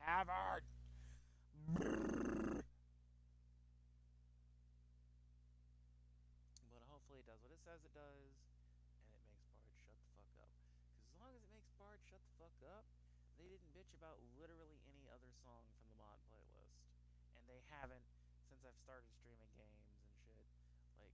Tavern! But hopefully it does what it says it does, and it makes Bard shut the fuck up. Because as long as it makes Bard shut the fuck up, they didn't bitch about literally any other song from the mod playlist. And they haven't since I've started streaming games and shit. Like,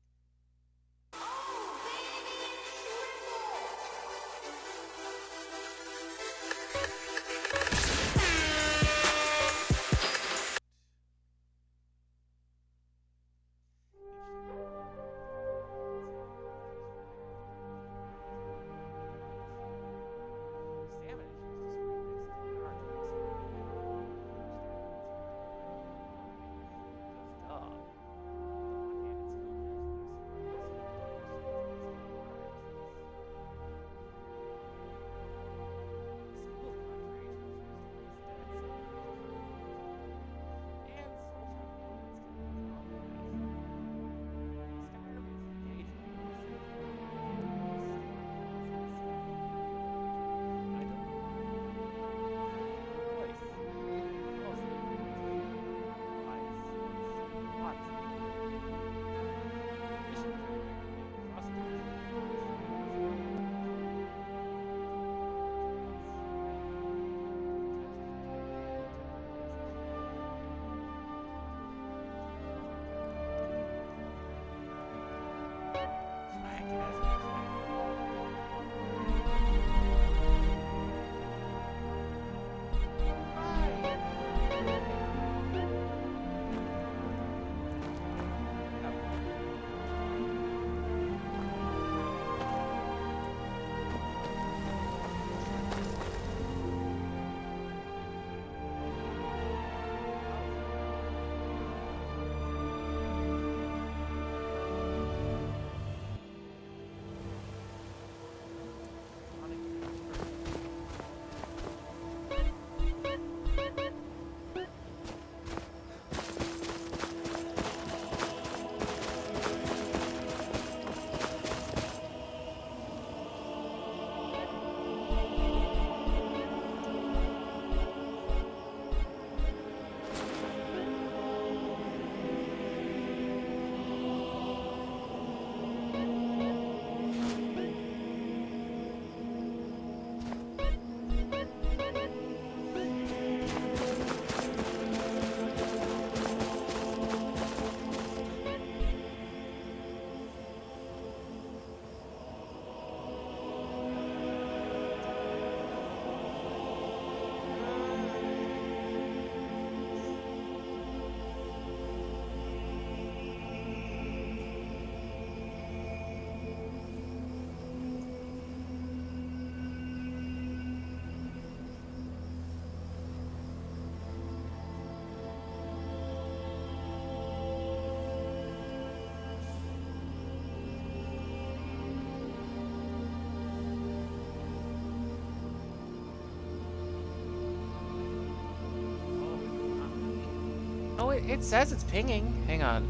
oh, it says it's pinging. Hang on.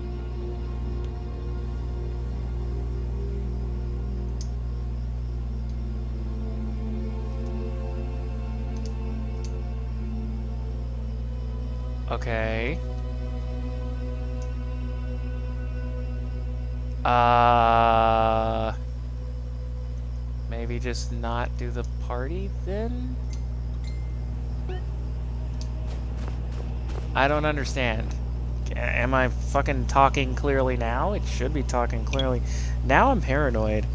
Okay. Maybe just not do the party then? I don't understand. Am I fucking talking clearly now? It should be talking clearly. Now I'm paranoid.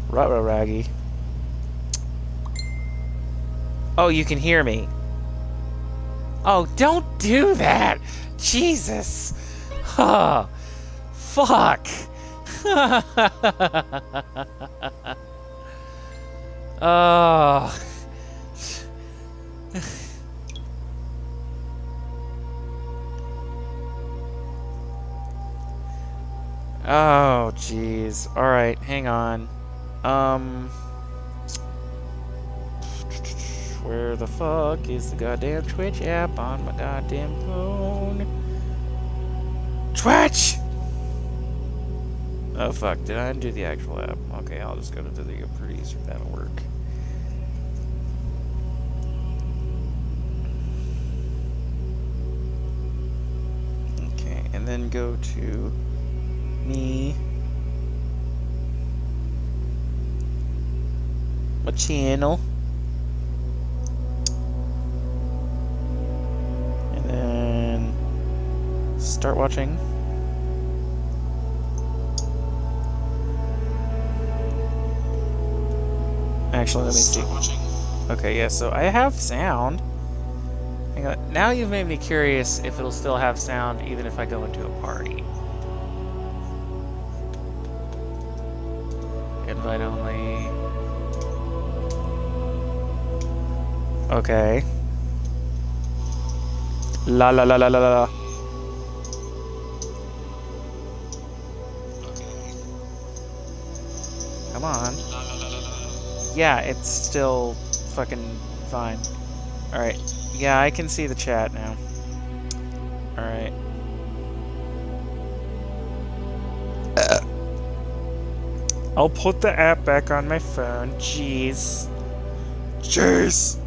Ruh-roh-raggy. Oh, you can hear me. Oh, don't do that! Jesus! Oh, fuck! Oh. Oh, jeez. Alright, hang on. Where the fuck is the goddamn Twitch app on my goddamn phone? Twitch! Oh, fuck. Did I undo the actual app? Okay, I'll just go to the producer. That'll work. Okay, and then go to me. My channel. And then start watching. Actually, let me see. Okay, yeah, so I have sound. Hang on. Now you've made me curious if it'll still have sound even if I go into a party. Invite only. Okay. La la la la la la. Come on. Yeah, it's still fucking fine. Alright. Yeah, I can see the chat now. Alright. I'll put the app back on my phone. Jeez. Jeez!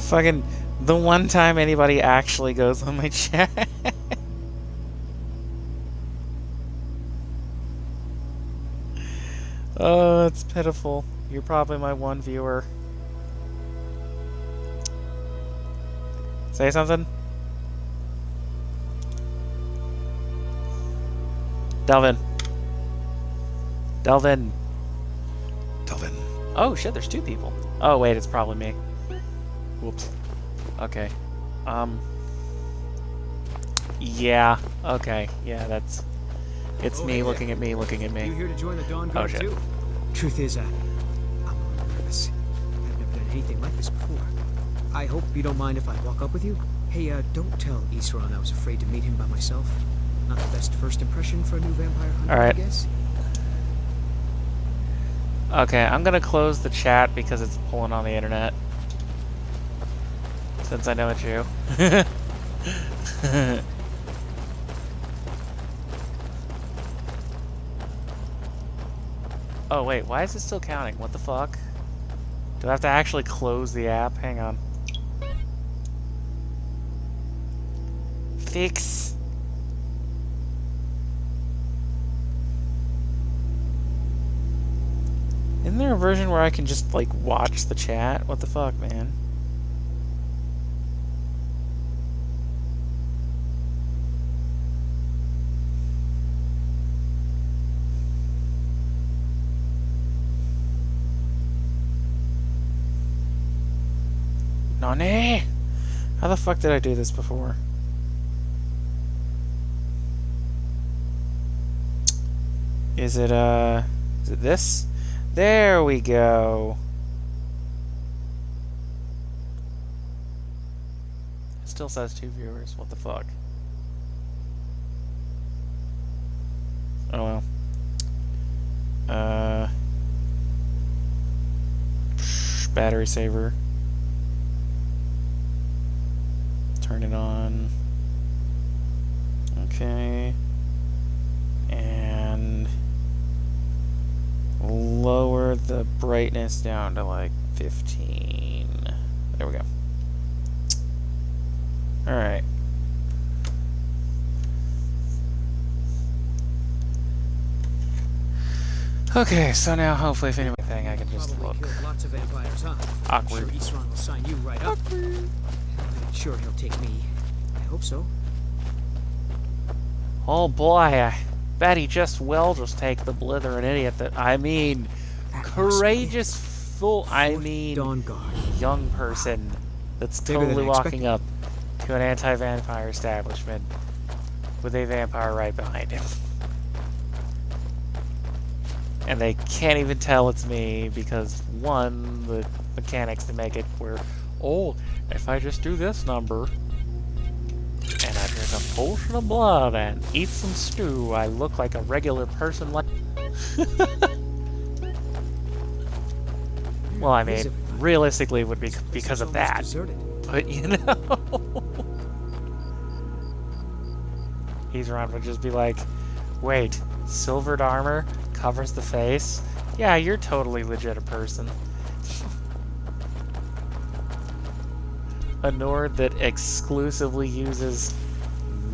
Fucking the one time anybody actually goes on my chat. Oh, it's pitiful. You're probably my one viewer. Say something? Delvin. Delvin. Delvin. Oh shit, there's two people. Oh wait, it's probably me. Whoops. Okay. Yeah. Okay. Yeah, that's... It's me looking at me looking at me. You here to join the Dawn Guard too? Truth is, I'm a little nervous. I've never done anything like this before. I hope you don't mind if I walk up with you. Hey, don't tell Isran I was afraid to meet him by myself. Not the best first impression for a new vampire hunter, I guess. Okay, I'm gonna close the chat because it's pulling on the internet. Since I know it's you. Oh wait, why is it still counting? What the fuck? Do I have to actually close the app? Hang on. Fix. Isn't there a version where I can just, like, watch the chat? What the fuck, man? Nani? How the fuck did I do this before? Is it this? There we go. It still says 2 viewers. What the fuck? Oh well. Battery saver. Turn it on. Okay. And lower the brightness down to like 15. There we go. Alright. Okay, so now hopefully if anything I can just look. Lots of vampires, huh? Awkward. I'm sure Isran will sign you right up. I'm sure he'll take me. I hope so. Oh boy. Betty just will just take the blithering idiot that, I mean, That must be courageous fool, I Fort mean, Dawn Guard. young person that's Bigger than totally I walking expected. up to an anti-vampire establishment with a vampire right behind him. And they can't even tell it's me because, one, the mechanics to make it where, oh, if I just do this number and I drink a potion of blood and eat some stew, I look like a regular person like... Well, I mean, realistically it would be because of that. Deserted. But, you know... He's around would just be like, wait, silvered armor covers the face? Yeah, you're totally legit a person. A Nord that exclusively uses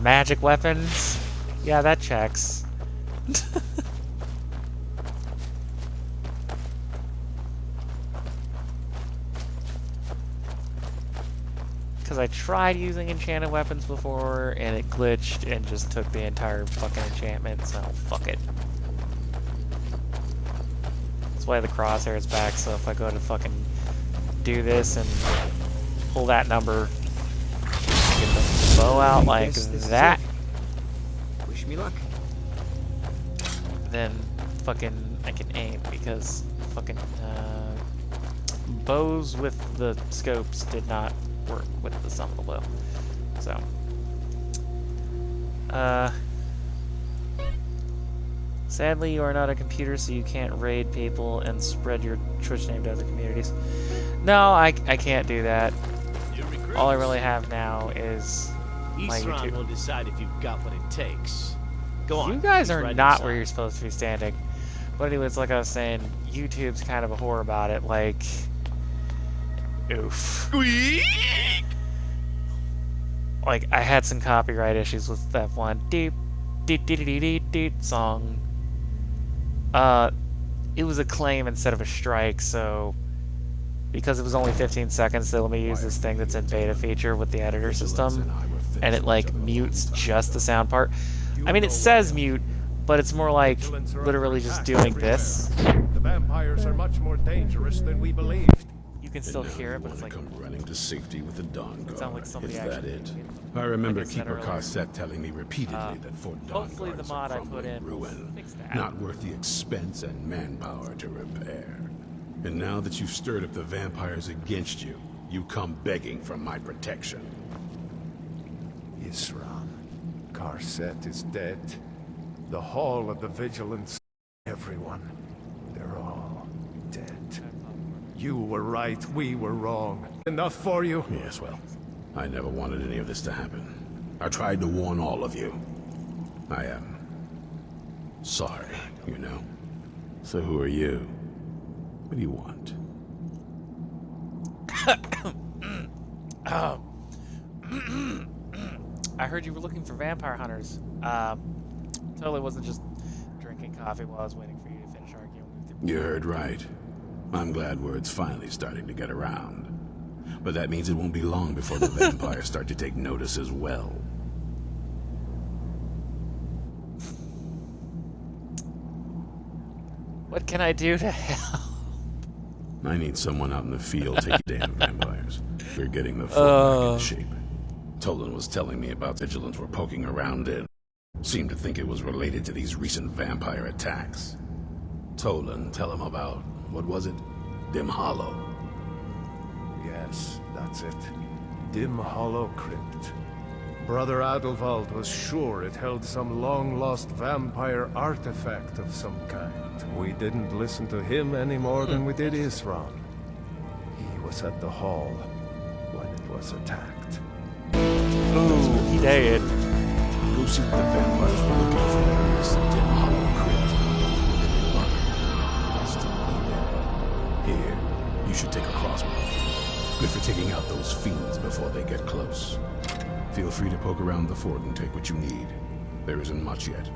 magic weapons? Yeah, that checks. Because I tried using enchanted weapons before, and it glitched and just took the entire fucking enchantment, so fuck it. That's why the crosshair is back, so if I go to fucking do this and pull that number, get the bow out like that, Wish me luck. then fucking I can aim, because fucking bows with the scopes did not work with the sum of the bow. So sadly you are not a computer, so you can't raid people and spread your Twitch name to other communities. No, I can't do that. All I really have now is my YouTube. will decide if you've got what it takes. Go on. You guys he's are right not inside. where you're supposed to be standing. But anyways, like I was saying, YouTube's kind of a whore about it. Like, oof. Squeak! Like, I had some copyright issues with that one deep, deep, deep, deep, deep, deep song. It was a claim instead of a strike, so because it was only 15 seconds, they let me use this thing that's in beta feature with the editor system, and it like mutes just the sound part. I mean, it says mute, but it's more like literally just doing this. The vampires are much more dangerous than we believed. You can still hear it, but it's like come running to safety with the Dawn Guard. it sounds like somebody Is that actually. it? I remember like I said Keeper earlier. Carset telling me repeatedly that Fort Dawn Hopefully Guard the is a mod I put crumbling in will ruin, fix that. not worth the expense and manpower to repair. And now that you've stirred up the vampires against you, you come begging for my protection. Isran, Carset is dead. The Hall of the Vigilance, everyone, they're all dead. You were right, we were wrong. Enough for you? Yes, well, I never wanted any of this to happen. I tried to warn all of you. I am sorry, you know. So who are you? What do you want? I heard you were looking for vampire hunters. Totally wasn't just drinking coffee while I was waiting for you to finish arguing with You heard right. I'm glad word's finally starting to get around. But that means it won't be long before the vampires start to take notice as well. What can I do to help? I need someone out in the field taking damn vampires. We're getting the fort back in shape. Tolan was telling me about vigilance we're poking around in. Seemed to think it was related to these recent vampire attacks. Tolan, tell him about, what was it? Dim Hollow. Yes, that's it. Dim Hollow Crypt. Brother Adelwald was sure it held some long-lost vampire artifact of some kind. We didn't listen to him any more than we did Isran. He was at the hall when it was attacked. Ooh, he did. Go see what the vampires were looking for in this Dim Hollow Crypt. Good luck. I'll still be there. Here, you should take a crossbow. Good for taking out those fiends before they get close. Feel free to poke around the fort and take what you need. There isn't much yet,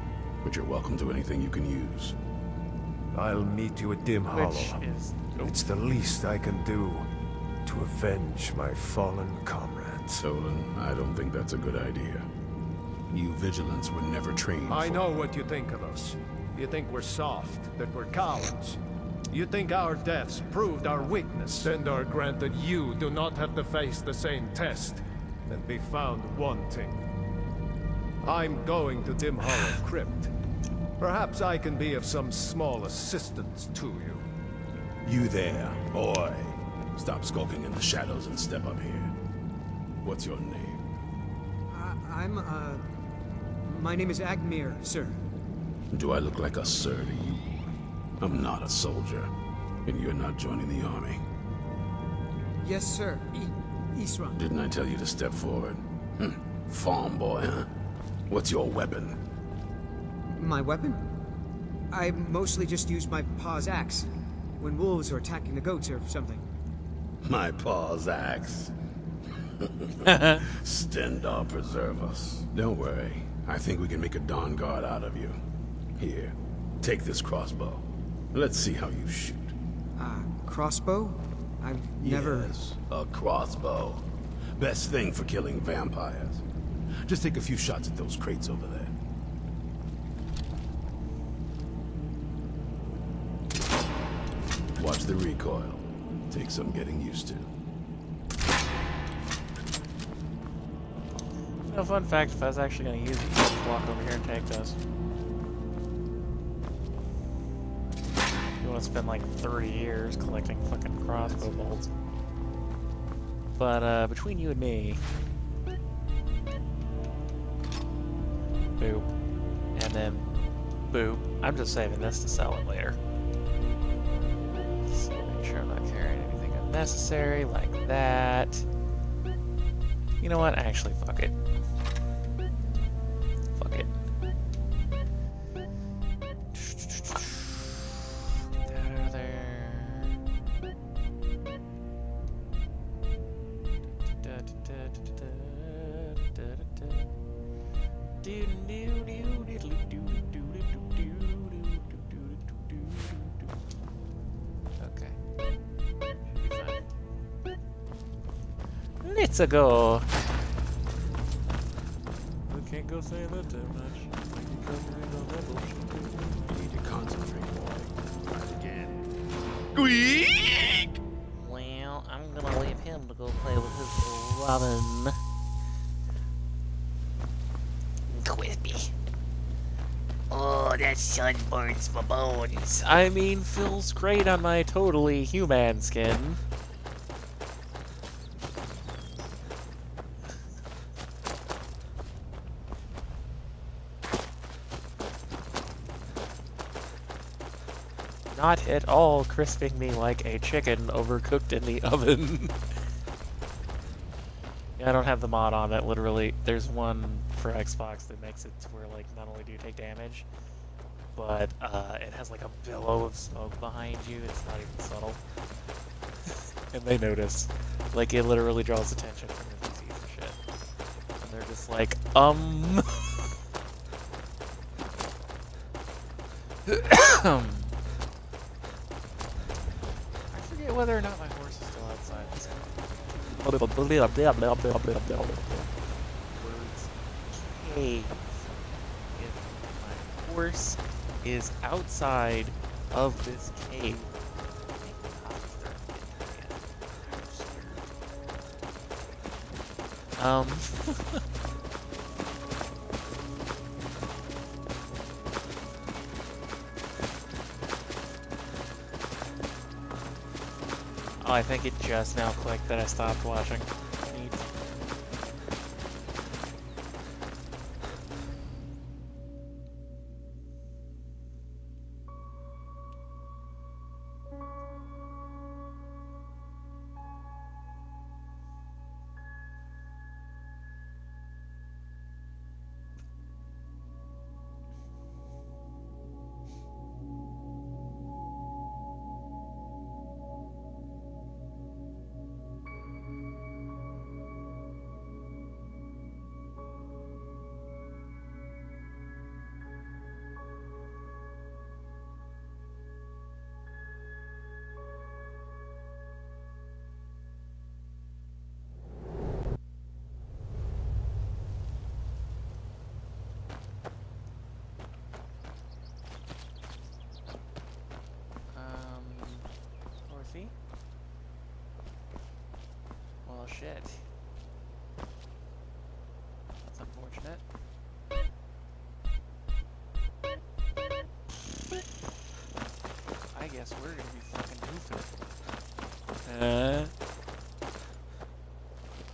but you're welcome to anything you can use. I'll meet you at Dim Hollow. Which is It's the least I can do to avenge my fallen comrades. Tolan, I don't think that's a good idea. You vigilants were never trained I for... know what you think of us. You think we're soft, that we're cowards. You think our deaths proved our weakness, and are granted you do not have to face the same test and be found wanting. I'm going to Dim Hollow Crypt. Perhaps I can be of some small assistance to you. You there, boy. Stop skulking in the shadows and step up here. What's your name? My name is Agmir, sir. Do I look like a sir to you? I'm not a soldier, and you're not joining the army. Yes, sir. Isran. Didn't I tell you to step forward? Farm boy, huh? What's your weapon? My weapon? I mostly just use my paw's axe when wolves are attacking the goats or something. My paw's axe. Stendar preserve us. Don't worry. I think we can make a Dawn Guard out of you. Here, take this crossbow. Let's see how you shoot. Crossbow? I've never... Yes, a crossbow. Best thing for killing vampires. Just take a few shots at those crates over there. Watch the recoil. Take some getting used to. No, fun fact, if I was actually going to use it, I'd just walk over here and take this. You want to spend like 30 years collecting fucking crossbow bolts. But, between you and me... Boop. And then... Boop. I'm just saving this to sell it later. So make sure I'm not carrying anything unnecessary, like that. You know what? Actually, fuck it. Fuck it. Get that out of there. Okay. Let's go. We can't go saying that too much. Because we ain't on that bullshit. You need to concentrate, boy. Try it again. Well, I'm gonna leave him to go play with his Robin. Crispy. Oh, that sun burns my bones. I mean, feels great on my totally human skin. Not at all crisping me like a chicken overcooked in the oven. Yeah, I don't have the mod on that literally. There's one for Xbox that makes it to where, like, not only do you take damage, but it has like a billow of smoke behind you. It's not even subtle. And they notice. Like, it literally draws attention from your PCs and shit. And they're just like, I forget whether or not my horse is still outside this Words cave. If my horse is outside of this cave, Oh, I think it just now clicked that I stopped watching. Neat. shit. That's unfortunate. I guess we're gonna be fucking goofing.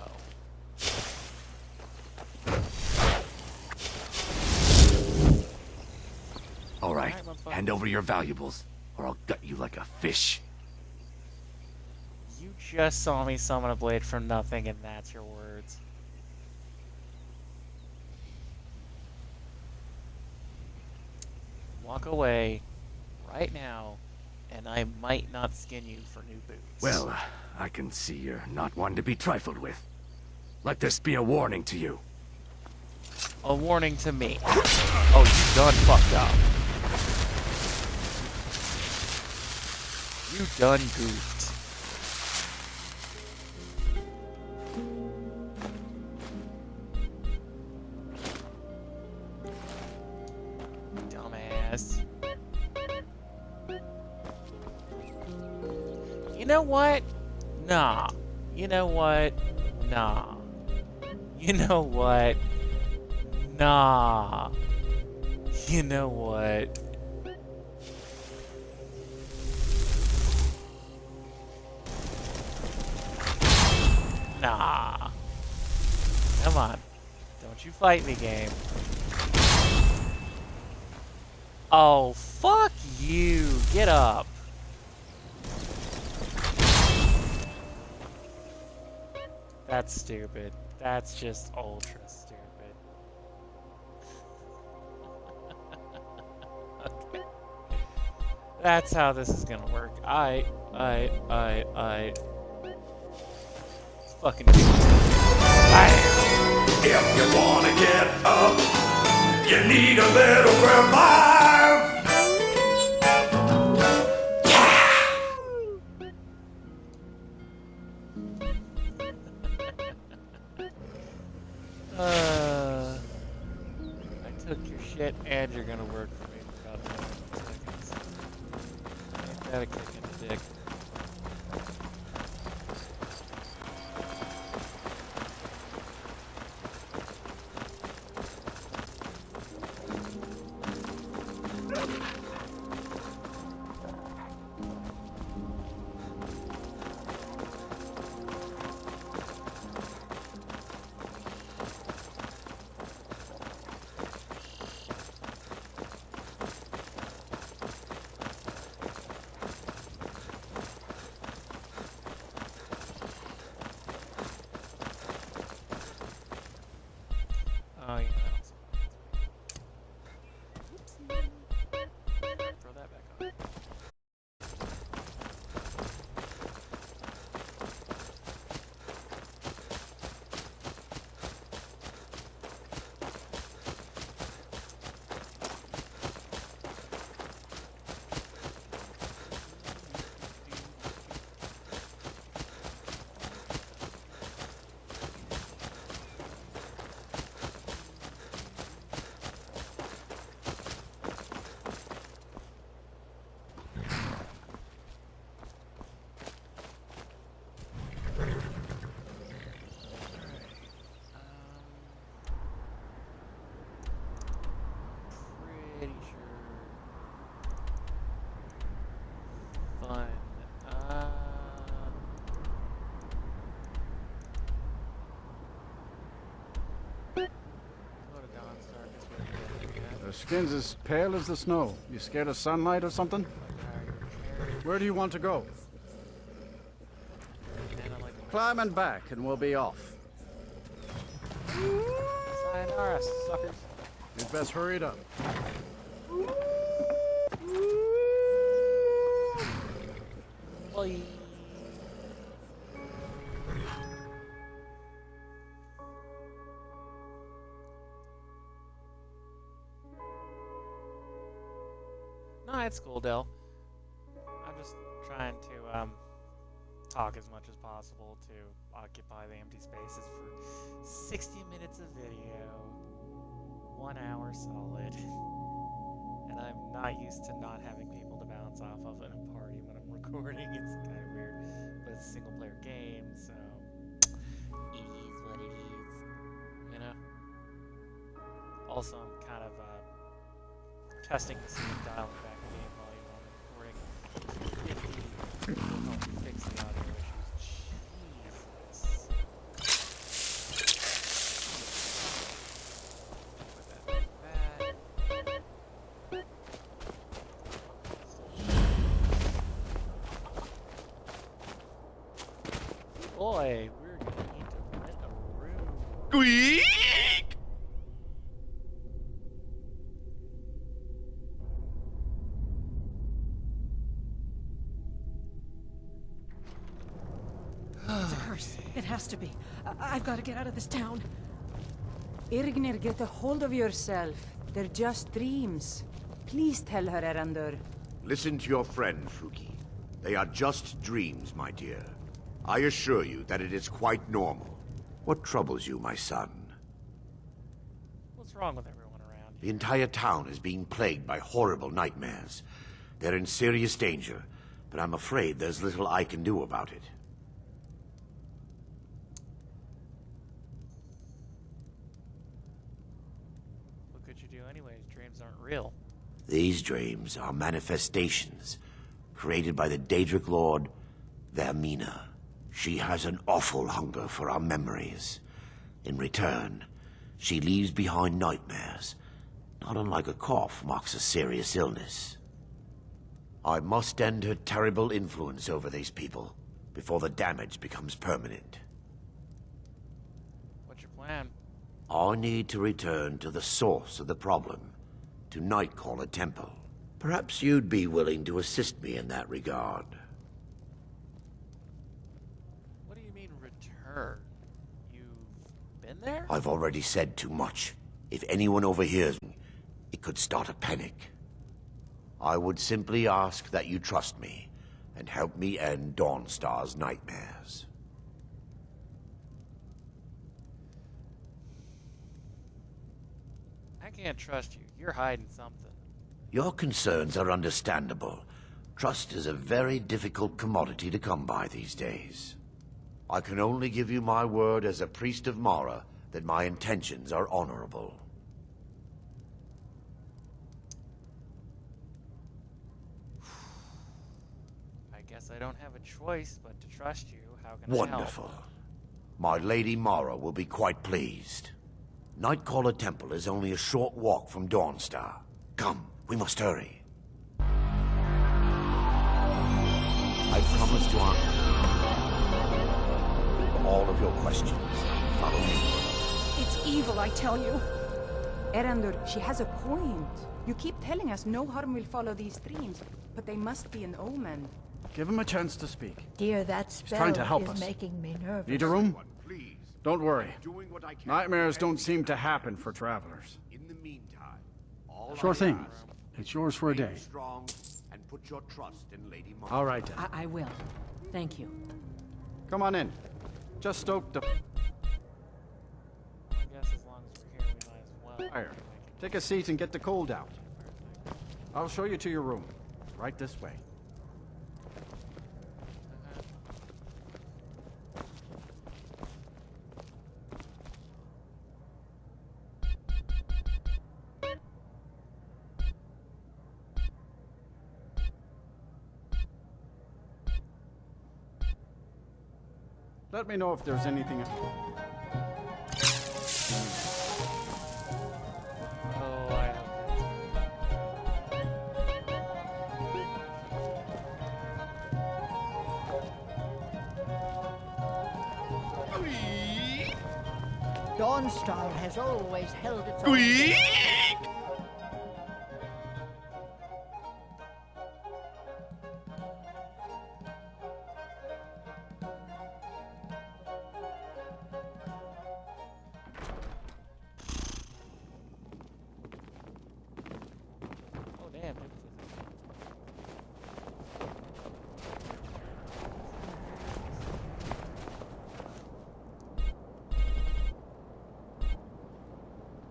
Oh. All right, Alright, motherfucker. hand over your valuables, or I'll gut you like a fish. You just saw me summon a blade from nothing, and that's your words. Walk away right now, and I might not skin you for new boots. Well, I can see you're not one to be trifled with. Let this be a warning to you. A warning to me. Oh, you done fucked up. You done goofed. Dumbass. You know what? Nah. You know what? Nah. You know what? Nah. You know what? Nah. Come on. Don't you fight me, game. Oh, fuck you. Get up. That's stupid. That's just ultra stupid. Okay. That's how this is gonna work. I. Let's fucking do it. If you wanna get up, you need a little revive. I took your shit and you're gonna work for me for about 10 seconds. Ain't that a kick in the dick? Oh, yeah, that also throw that back on. Pretty sure. Fun. Go to Dawnstar, 'cause we're good. Their skin's as pale as the snow. You scared of sunlight or something? Where do you want to go? Climb and back, and we'll be off. Sayonara, suckers. You'd best hurry it up. Bye. No, it's cool, Dell. I'm just trying to talk as much as possible to occupy the empty spaces for 60 minutes of video, 1 hour solid. And I'm not used to not having people to bounce off of in a party when I'm recording. It's kind of weird, but it's a single player game, so It is what it is. You know? Also, I'm kind of testing to see if dialing back the game volume on the recording will help fix the audio issues. Jesus. Put that back. Boy, we're gonna need to rent a room. Squeak! It's a curse. It has to be. I've got to get out of this town. Irgnir, get a hold of yourself. They're just dreams. Please tell her, Erandur. Listen to your friend, Fuki. They are just dreams, my dear. I assure you that it is quite normal. What troubles you, my son? What's wrong with everyone around The here? entire town is being plagued by horrible nightmares. They're in serious danger, but I'm afraid there's little I can do about it. What could you do anyways? Dreams aren't real. These dreams are manifestations created by the Daedric Lord, Vermina. She has an awful hunger for our memories. In return, she leaves behind nightmares, not unlike a cough marks a serious illness. I must end her terrible influence over these people before the damage becomes permanent. What's your plan? I need to return to the source of the problem, to Nightcaller Temple. Perhaps you'd be willing to assist me in that regard. What do you mean return? You've been there? I've already said too much. If anyone overhears me, it could start a panic. I would simply ask that you trust me and help me end Dawnstar's nightmares. I can't trust you. You're hiding something. Your concerns are understandable. Trust is a very difficult commodity to come by these days. I can only give you my word as a priest of Mara that my intentions are honorable. I guess I don't have a choice but to trust you. How can I help? Wonderful. My Lady Mara will be quite pleased. Nightcaller Temple is only a short walk from Dawnstar. Come, we must hurry. I promise to answer all of your questions. Follow me. It's evil, I tell you. Erandur, she has a point. You keep telling us no harm will follow these dreams, but they must be an omen. Give him a chance to speak. Dear, that spell trying to help is us. making me nervous. Need a room? Please. Don't worry. Doing what I can. Nightmares don't seem to happen for travelers. In the meantime, all Sure I thing. ask, It's yours for a remain day. strong and put your trust in Lady Mara. All right, then. I will. Thank you. Come on in. Just stoke the I guess as long as we're here, we might as well. fire. Take a seat and get the cold out. I'll show you to your room. Right this way. Let me know if there's anything. Oh, I hope Dawnstar has always held its own. Squeak! Oh, damn.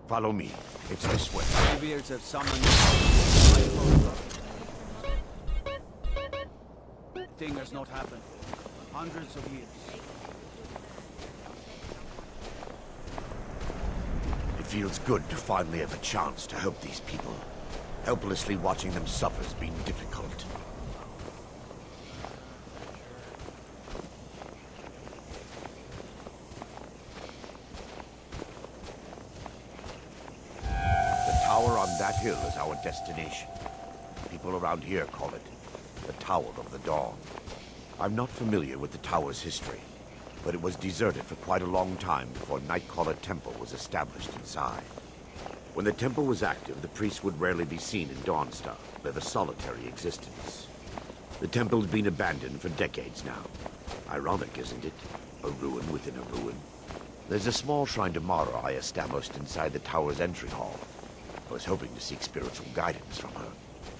Follow me. It's this way. Beards have summoned. The thing has not happened. Hundreds of years. feels good to finally have a chance to help these people. Helplessly watching them suffer has been difficult. The tower on that hill is our destination. People around here call it the Tower of the Dawn. I'm not familiar with the tower's history, but it was deserted for quite a long time before Nightcaller Temple was established inside. When the temple was active, the priests would rarely be seen in Dawnstar, live a solitary existence. The temple's been abandoned for decades now. Ironic, isn't it? A ruin within a ruin. There's a small shrine to Mara I established inside the tower's entry hall. I was hoping to seek spiritual guidance from her.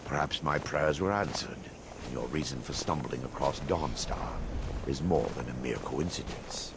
Perhaps my prayers were answered, and your reason for stumbling across Dawnstar is more than a mere coincidence.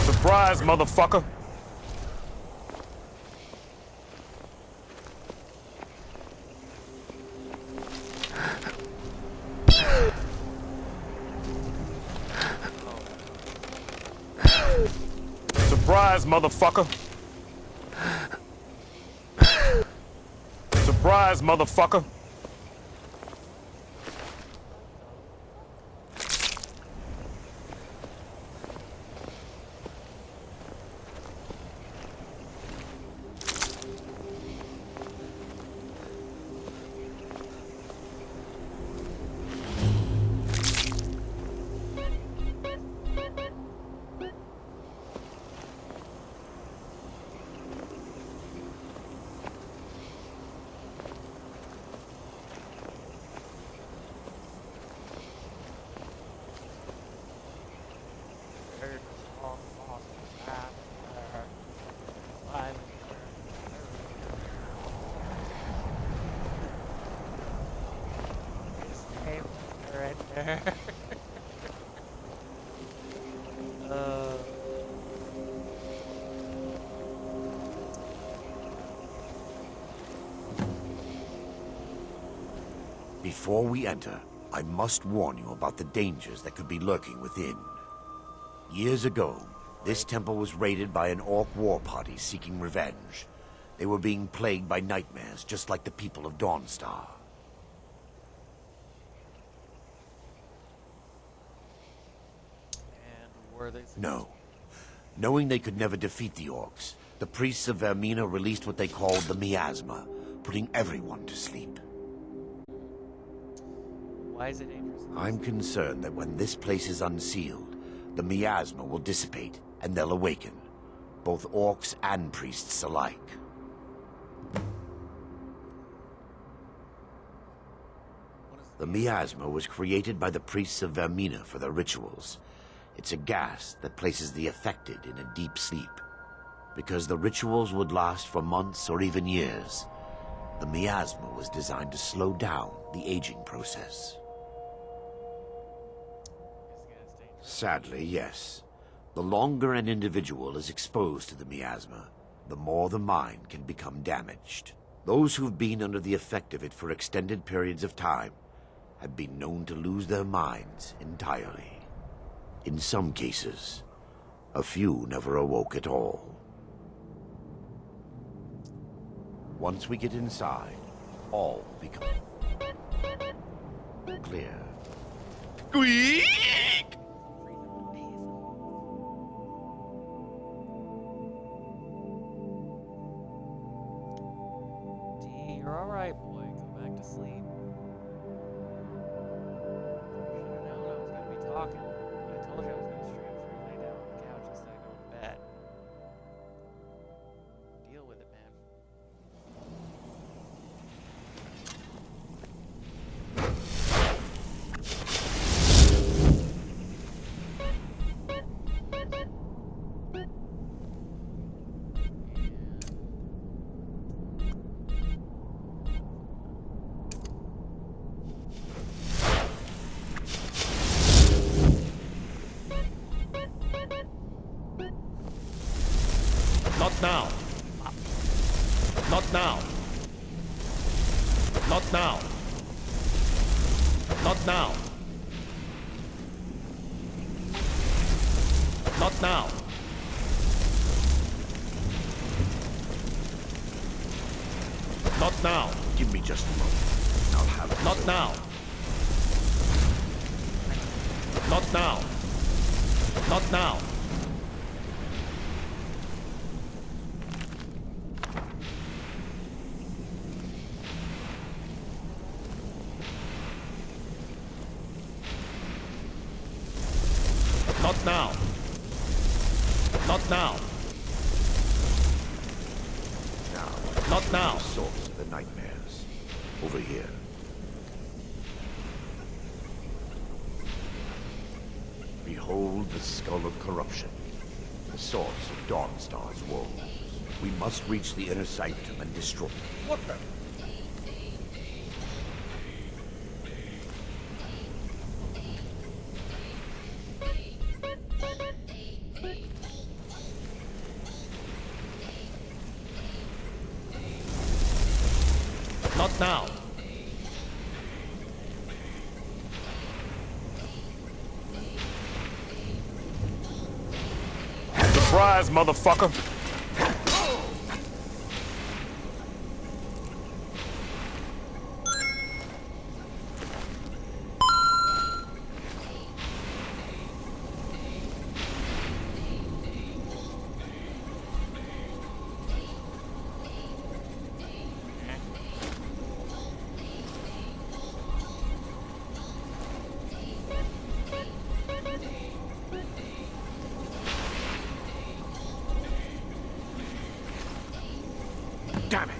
Surprise, motherfucker! Surprise, motherfucker! Surprise, motherfucker! Before we enter, I must warn you about the dangers that could be lurking within. Years ago, this temple was raided by an orc war party seeking revenge. They were being plagued by nightmares, just like the people of Dawnstar. And were they? No. Knowing they could never defeat the orcs, the priests of Vermina released what they called the miasma, putting everyone to sleep. Why is it dangerous? I'm concerned that when this place is unsealed, the miasma will dissipate and they'll awaken, both orcs and priests alike. The miasma was created by the priests of Vermina for their rituals. It's a gas that places the affected in a deep sleep. Because the rituals would last for months or even years, the miasma was designed to slow down the aging process. Sadly, yes. The longer an individual is exposed to the miasma, the more the mind can become damaged. Those who've been under the effect of it for extended periods of time have been known to lose their minds entirely. In some cases, a few never awoke at all. Once we get inside, all will become clear. Squeak! D, you're alright, boy. Go back to sleep. Should've known I was gonna be talking. I told you I was gonna stream before you lay down on the couch instead of going to bed. Deal with it, man. Not now. Not now. Not now. Not now. Not now. Not now. Give me just a moment. I'll have it. Not now. Not now. Not now. Not now. Not now. Now, Not now. the source of the nightmares. Over here. Behold the skull of corruption, the source of Dawnstar's woes. We must reach the inner sanctum and destroy it. What the? Not now. Surprise, motherfucker! Damn it!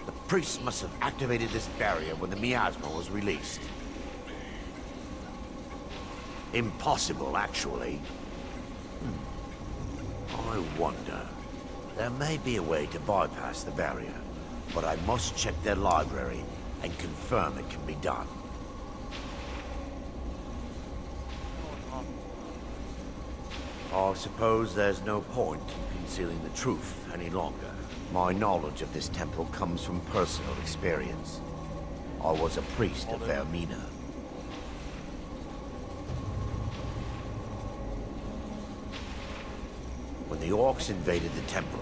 The priests must have activated this barrier when the miasma was released. Impossible, actually. I wonder. There may be a way to bypass the barrier, but I must check their library and confirm it can be done. I suppose there's no point in concealing the truth any longer. My knowledge of this temple comes from personal experience. I was a priest of Vermina. When the orcs invaded the temple,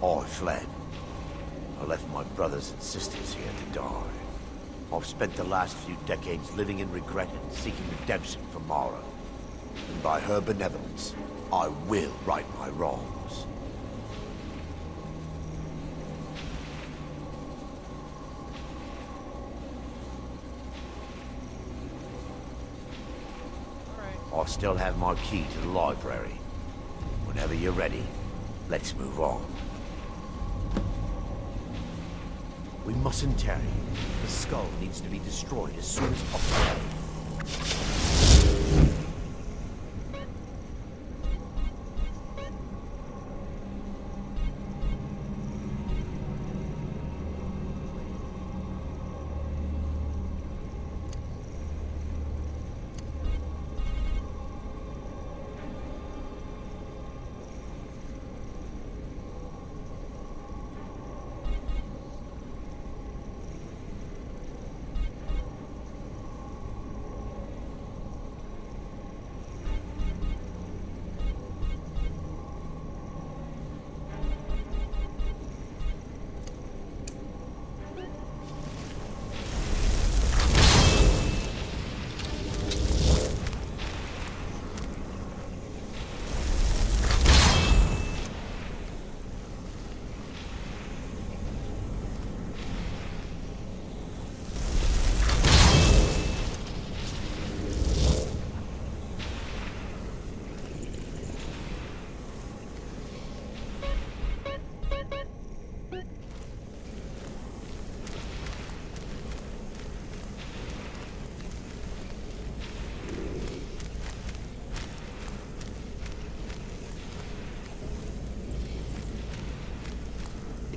I fled. I left my brothers and sisters here to die. I've spent the last few decades living in regret and seeking redemption for Mara. And by her benevolence, I will right my wrongs. I still have my key to the library. Whenever you're ready, let's move on. We mustn't tarry. The skull needs to be destroyed as soon as possible.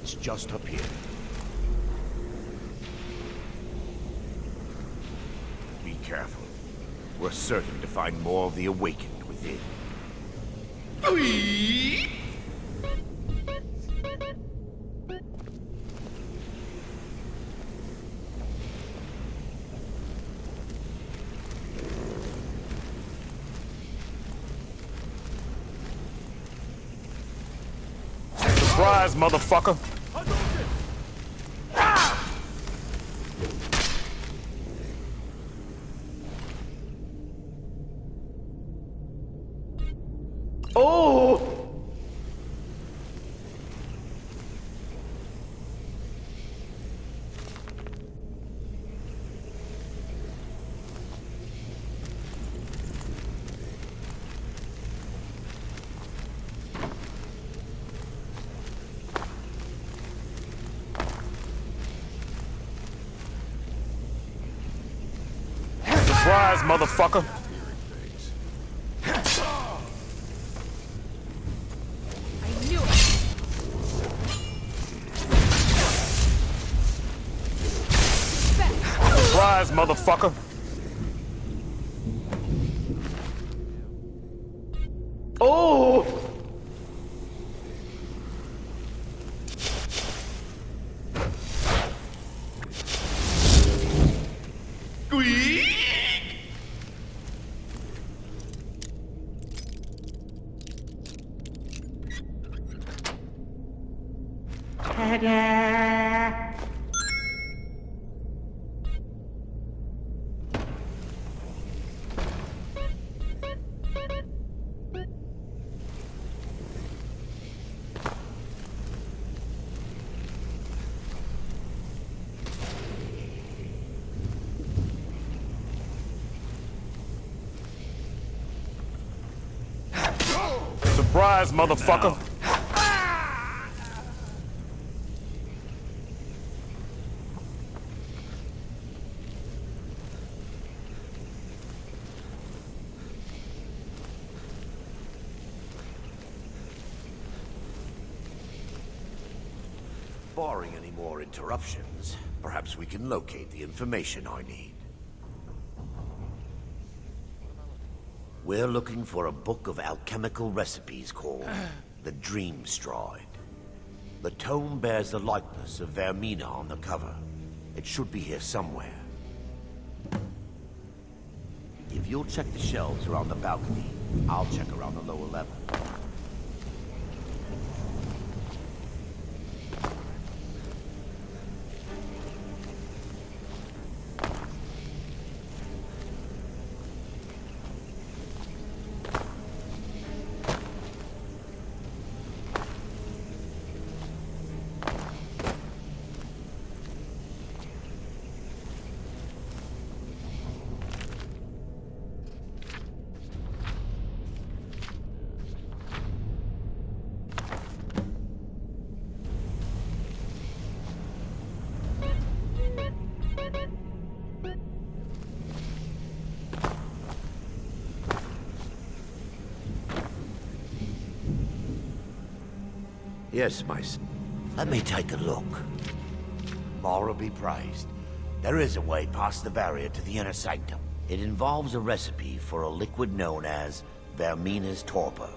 It's just up here. Be careful. We're certain to find more of the awakened within. Surprise, motherfucker! Surprise, motherfucker! I knew it! Surprise, motherfucker! Oh! Surprise, motherfucker! Barring any more interruptions, perhaps we can locate the information I need. We're looking for a book of alchemical recipes called the Dream Stride. The tome bears the likeness of Vermina on the cover. It should be here somewhere. If you'll check the shelves around the balcony, I'll check around the lower level. Yes, my son. Let me take a look. Mara be praised. There is a way past the barrier to the inner sanctum. It involves a recipe for a liquid known as Vermina's torpor.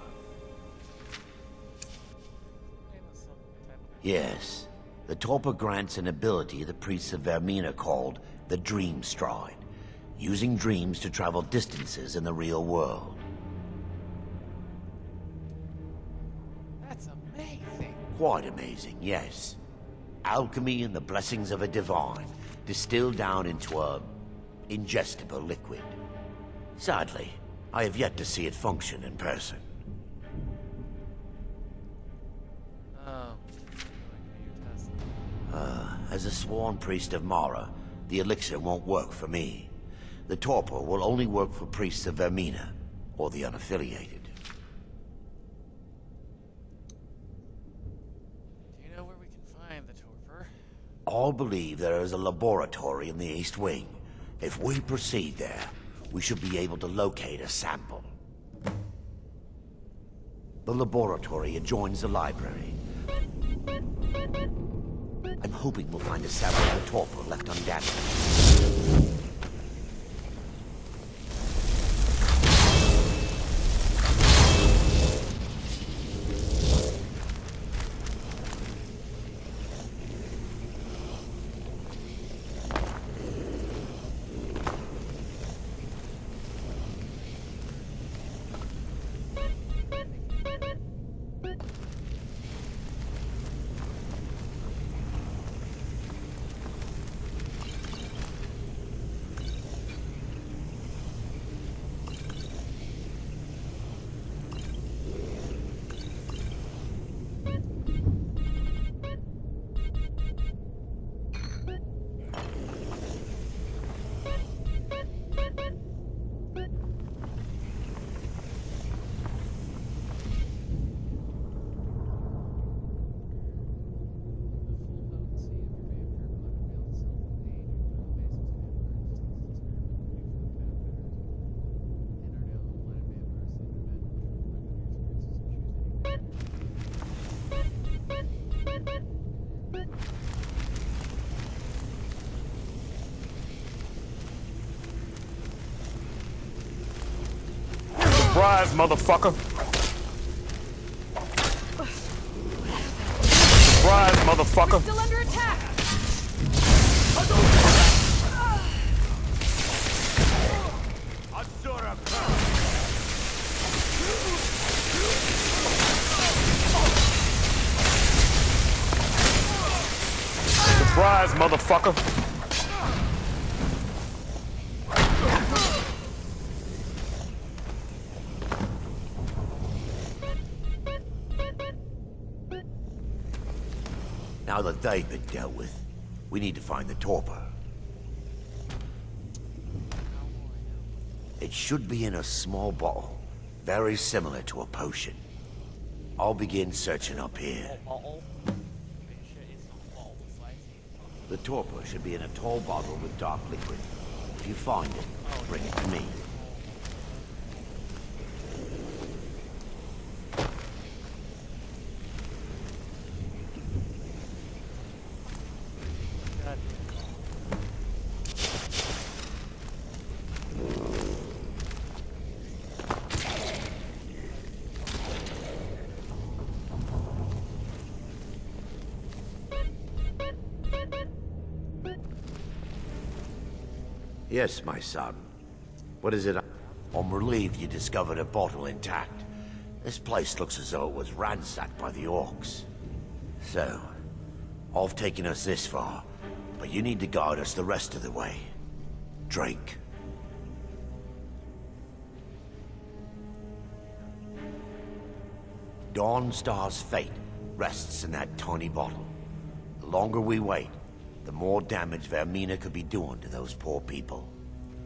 Yes. The torpor grants an ability the priests of Vermina called the Dream Stride, using dreams to travel distances in the real world. That's amazing. Quite amazing, yes. Alchemy and the blessings of a divine, distilled down into a ingestible liquid. Sadly, I have yet to see it function in person. As a sworn priest of Mara, the elixir won't work for me. The torpor will only work for priests of Vermina, or the unaffiliated. Do you know where we can find the torpor? All believe there is a laboratory in the East Wing. If we proceed there, we should be able to locate a sample. The laboratory adjoins the library. hoping we'll find a salvage of the torpor left undamaged. Surprise, motherfucker. Surprise, motherfucker. Still under attack. Surprise, motherfucker. Now that they've been dealt with, we need to find the torpor. It should be in a small bottle, very similar to a potion. I'll begin searching up here. The torpor should be in a tall bottle with dark liquid. If you find it, bring it to me. Yes, my son. What is it? I'm relieved you discovered a bottle intact. This place looks as though it was ransacked by the orcs. So, I've taken us this far, but you need to guide us the rest of the way. Drink. Dawnstar's fate rests in that tiny bottle. The longer we wait, the more damage Vermina could be doing to those poor people.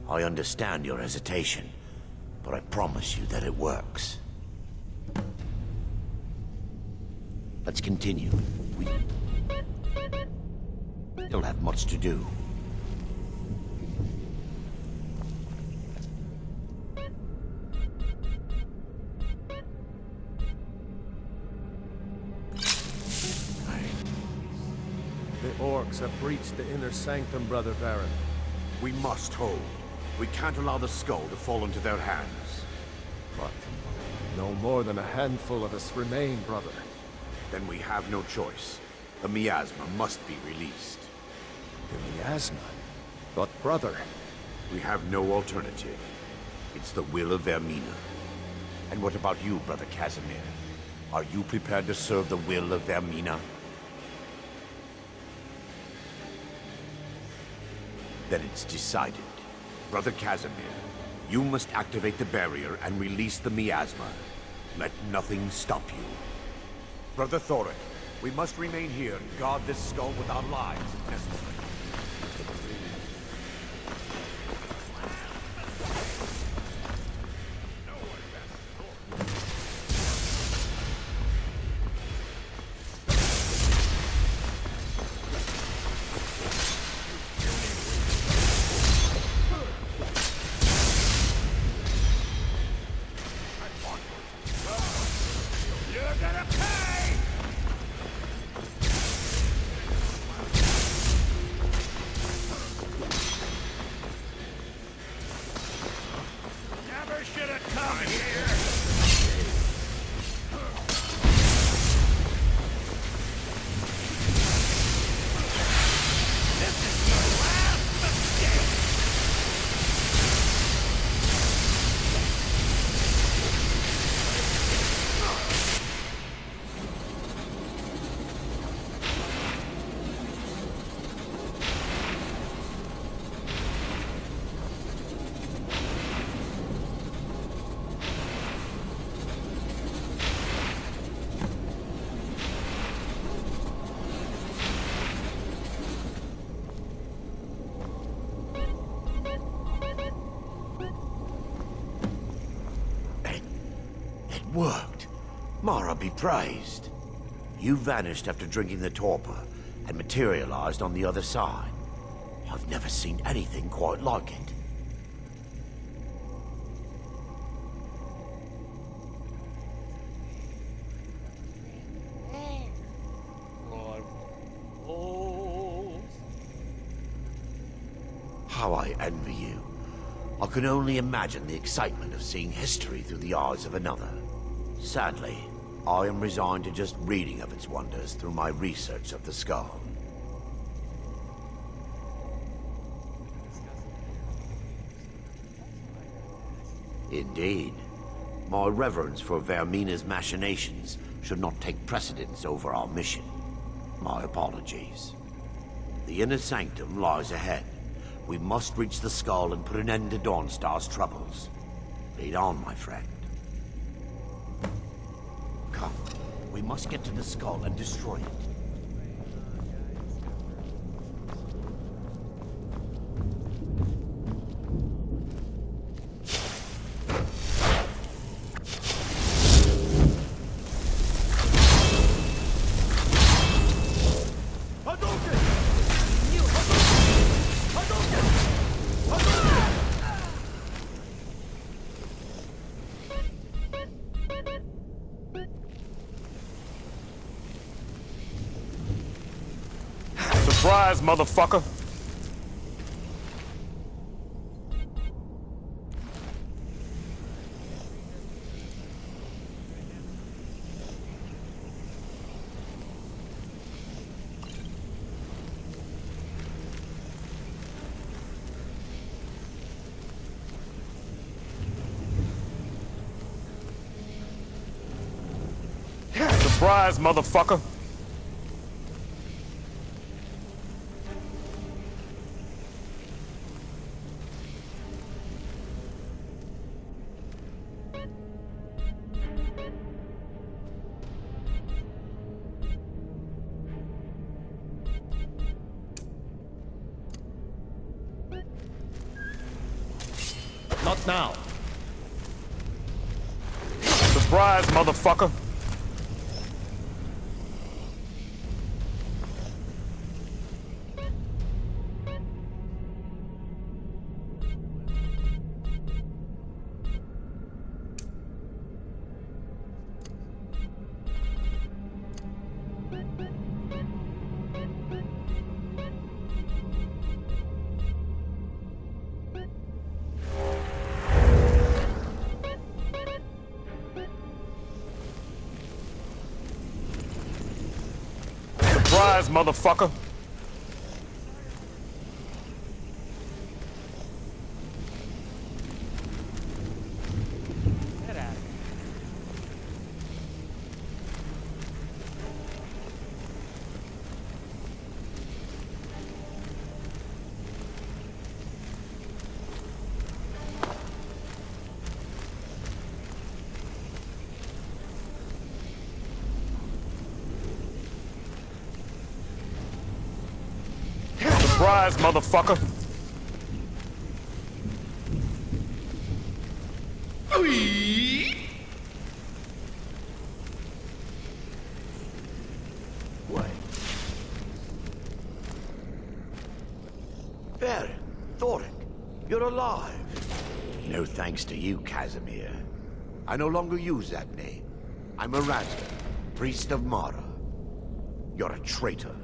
I understand your hesitation, but I promise you that it works. Let's continue. We still have much to do. The orcs have breached the inner sanctum, Brother Baron. We must hold. We can't allow the skull to fall into their hands. But no more than a handful of us remain, brother. Then we have no choice. The miasma must be released. The miasma? But brother... We have no alternative. It's the will of Vermina. And what about you, Brother Casimir? Are you prepared to serve the will of Vermina? Then it's decided. Brother Casimir, you must activate the barrier and release the miasma. Let nothing stop you. Brother Thoric, we must remain here and guard this skull with our lives if necessary. worked. Mara be praised. You vanished after drinking the torpor and materialized on the other side. I've never seen anything quite like it. How I envy you. I can only imagine the excitement of seeing history through the eyes of another. Sadly, I am resigned to just reading of its wonders through my research of the skull. Indeed. My reverence for Vermina's machinations should not take precedence over our mission. My apologies. The inner sanctum lies ahead. We must reach the skull and put an end to Dawnstar's troubles. Lead on, my friend. Come. We must get to the skull and destroy it. Surprise, motherfucker! Surprise, motherfucker! Not now. Surprise, motherfucker! Surprise, motherfucker! Get out of here. Surprise, motherfucker! Wait. Baron, Thoric, you're alive. No thanks to you, Casimir. I no longer use that name. I'm Miranda, priest of Mara. You're a traitor.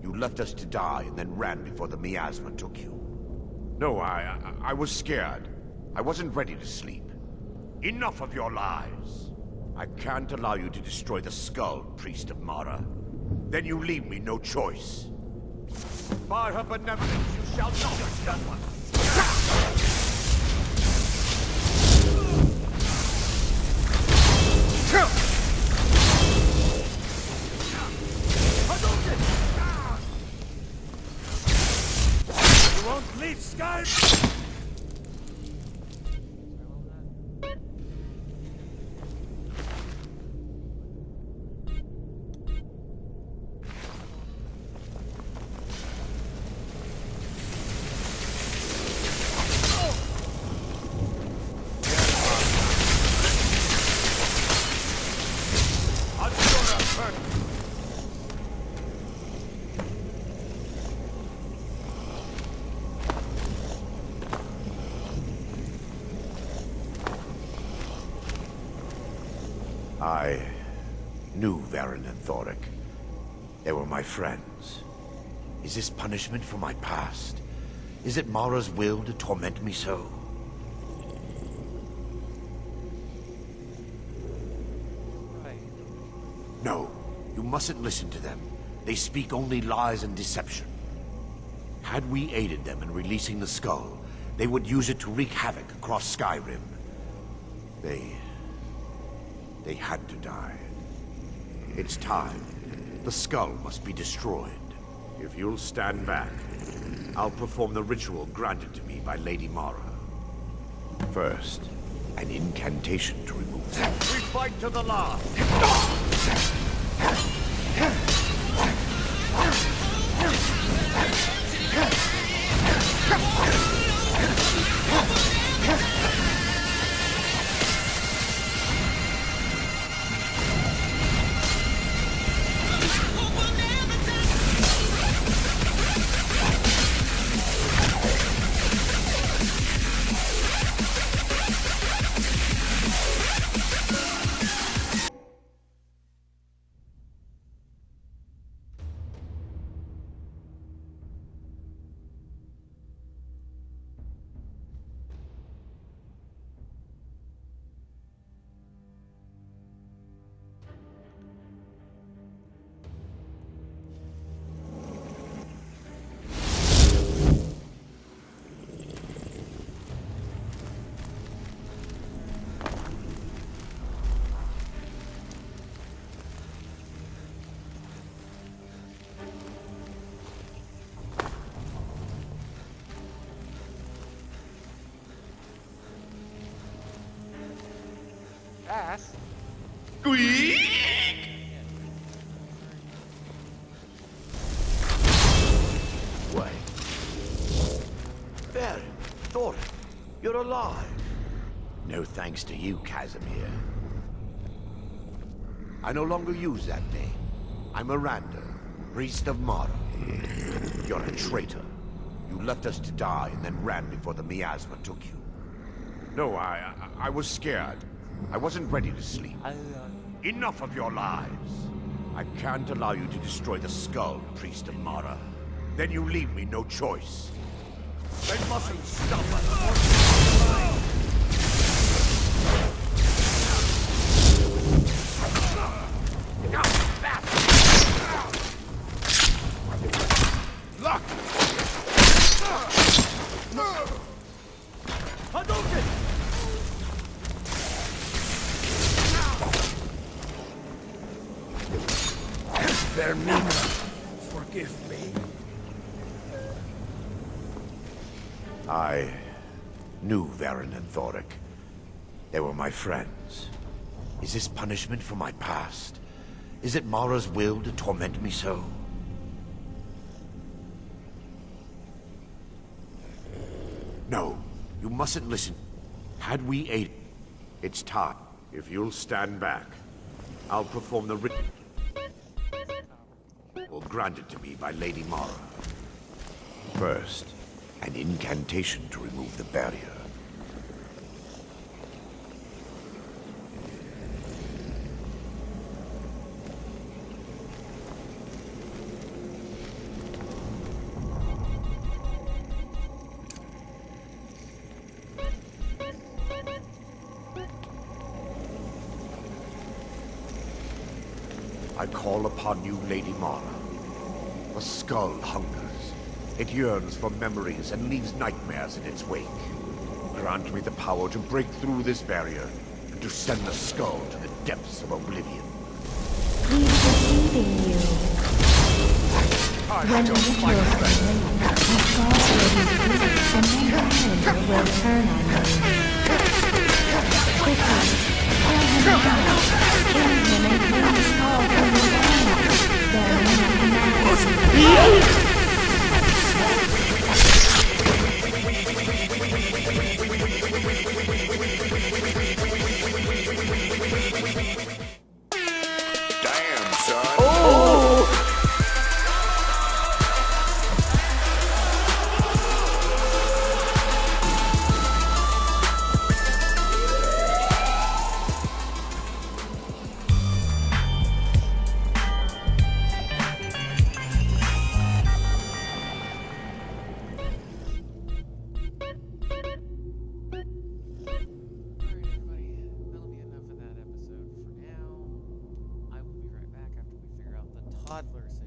You left us to die and then ran before the miasma took you. No, I was scared. I wasn't ready to sleep. Enough of your lies. I can't allow you to destroy the skull, priest of Mara. Then you leave me no choice. By her benevolence, you shall not have one. You won't leave Skyrim! I knew Varen and Thoric. They were my friends. Is this punishment for my past? Is it Mara's will to torment me so? Right. No, you mustn't listen to them. They speak only lies and deception. Had we aided them in releasing the skull, they would use it to wreak havoc across Skyrim. They had to die. It's time. The skull must be destroyed. If you'll stand back, I'll perform the ritual granted to me by Lady Mara. First, an incantation to remove them. We fight to the last! Ass. Wait. There, Thor, you're alive. No thanks to you, Casimir. I no longer use that name. I'm Miranda, priest of Mara. You're a traitor. You left us to die and then ran before the miasma took you. No, I was scared. I wasn't ready to sleep. Enough of your lies. I can't allow you to destroy the skull, priest of Mara. Then you leave me no choice. They mustn't stop us. Look! Hadouken! Vermina, forgive me. I knew Varen and Thoric. They were my friends. Is this punishment for my past? Is it Mara's will to torment me so? No, you mustn't listen. Had we aided... It's time. If you'll stand back, I'll perform the ritual granted to me by Lady Mara. First, an incantation to remove the barrier. I call upon you, Lady Mara. The skull hungers. It yearns for memories and leaves nightmares in its wake. Grant me the power to break through this barrier and to send the skull to the depths of oblivion. He's deceiving you. When the ritual is complete, the skull will be freed, and then the hand will turn on you. Quickly, tell him about it. Kill him and bring the skull from your hand. Then Damn, son. oh! toddler